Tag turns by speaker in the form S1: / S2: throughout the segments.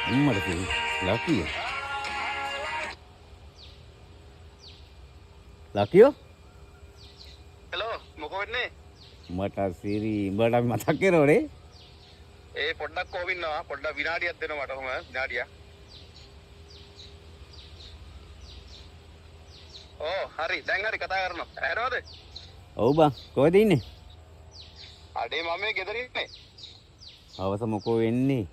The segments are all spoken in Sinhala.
S1: අම්මට ලකියෝ ලකියෝ
S2: හෙලෝ මොකෝ වෙන්නේ?
S1: මට සිරි උඹට මතක් කරනෝනේ.
S2: ඒ පොඩ්ඩක් කොහොම ඉන්නවා? පොඩ්ඩක් විනාඩියක් දෙන්න මට කොහොම විනාඩියක්. ඕ හරි දැන් හරි කතා කරනවා. ඇහෙනවද?
S1: ඔව් බං කොහෙද ඉන්නේ?
S2: අඩේ මම මේ ගෙදර ඉන්නේ.
S1: හවස මොකෝ වෙන්නේ?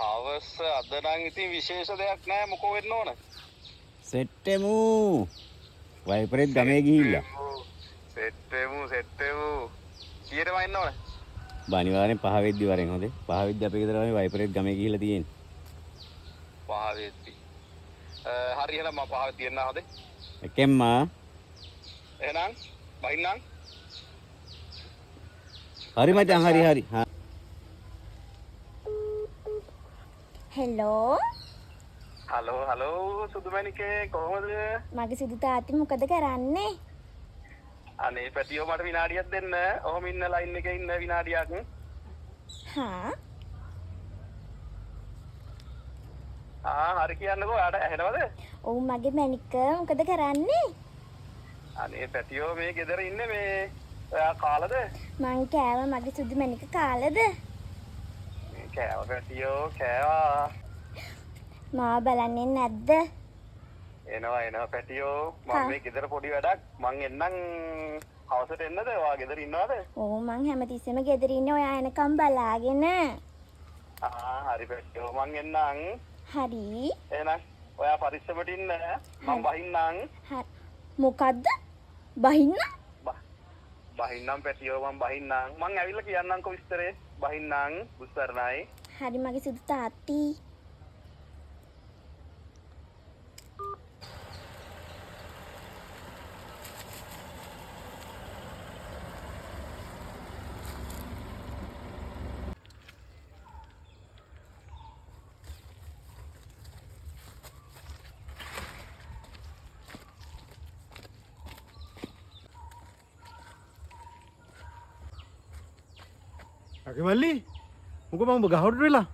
S2: හවස අද නම් ඉතින් විශේෂ දෙයක් නෑ මොකෝ වෙන්න ඕන.
S1: සෙට්ටෙමු වයිපරෙත් ගමේ ගිහිල්ලා.
S2: සෙට්ටෙමු කීයටම ඉන්න ඕන?
S1: බනිවාරෙන් 5 වෙද්දි වරෙන් හොඳේ. 5 වෙද්දි අපේ ගෙදර වයිපරෙත් ගමේ ගිහිල්ලා තියෙන්නේ.
S2: 5 වෙද්දි. හරි එහෙනම් මම 5 වෙද්දි එන්න හොඳේ.
S1: එකෙම්මා
S2: එහෙනම් බයින්නම්.
S1: හරි මචං හරි. හා
S2: හලෝ සුදුමැණිකේ කොහොමද?
S3: මගේ සුදු තාත්ති මොකද කරන්නේ?
S2: අනේ පැටියෝ මට විනාඩියක් දෙන්න. ඔහොම ඉන්න ලයින් එකේ ඉන්න විනාඩියක්.
S3: හා
S2: හරි කියන්නකෝ. ආට ඇහෙනවද?
S3: ඔව් මගේ මැනික මොකද කරන්නේ?
S2: අනේ පැටියෝ මේ ගෙදර ඉන්නේ මේ. ඔයා කාලද?
S3: මං කෑව මගේ සුදු මැනික කාලද?
S2: මේ කෑව පැටියෝ කෑවා.
S3: මාව බලන්නේ නැද්ද?
S2: එනවා පැටියෝ. මම මේ ගෙදර පොඩි වැඩක්. මං එන්නම් හවසට එන්නද? ඔයා ගෙදර ඉන්නවද?
S3: ඔව් මං හැමතිස්සෙම ගෙදර ඉන්නේ ඔයා එනකම් බලාගෙන.
S2: හරි පැටියෝ මං එන්නම්.
S3: හරි.
S2: එහෙනම් ඔයා පරිස්සමට ඉන්න. මං බහින්නම්.
S3: මොකද්ද? බහින්න?
S2: බහින්නම් පැටියෝ මං බහින්නම්. මං ඇවිල්ලා කියන්නම්කෝ විස්තරේ. බහින්නම් බුස්සරණයි.
S3: හරි මගේ සුදු තාත්ති.
S4: අකමල්ලි මොකද මම ගහවට වෙලා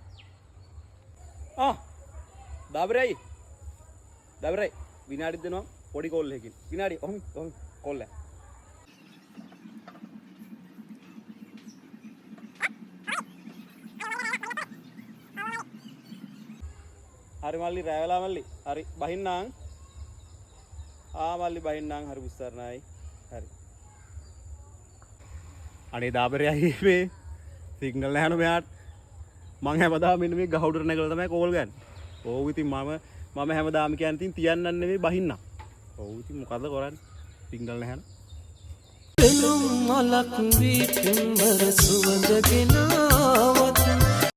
S1: දාබරයි විනාඩි දෙනවා පොඩි කෝල් එකකින් විනාඩි ඔහොම කෝල් එක හරි මල්ලි රැවලා මල්ලි හරි බහින්නම් මල්ලි බහින්නම් හරි බුස්සරණයි හරි
S4: අනේ දාබරයයි මේ සිග්නල් නැහැ මෙයාට මං හැමදාම මෙන්න මේ ගහුඩට නැගලා තමයි කෝල් ගන්න. ඔව් ඉතින් මම හැමදාම කියන්නේ ඉතින් තියන්නන් නෙමෙයි බහින්නම්. ඔව් ඉතින් මොකද කරන්නේ? සිග්නල් නැහැ න
S5: 'පෙනුම් මලක් වී පින්වර සුවඳ ගෙනාවත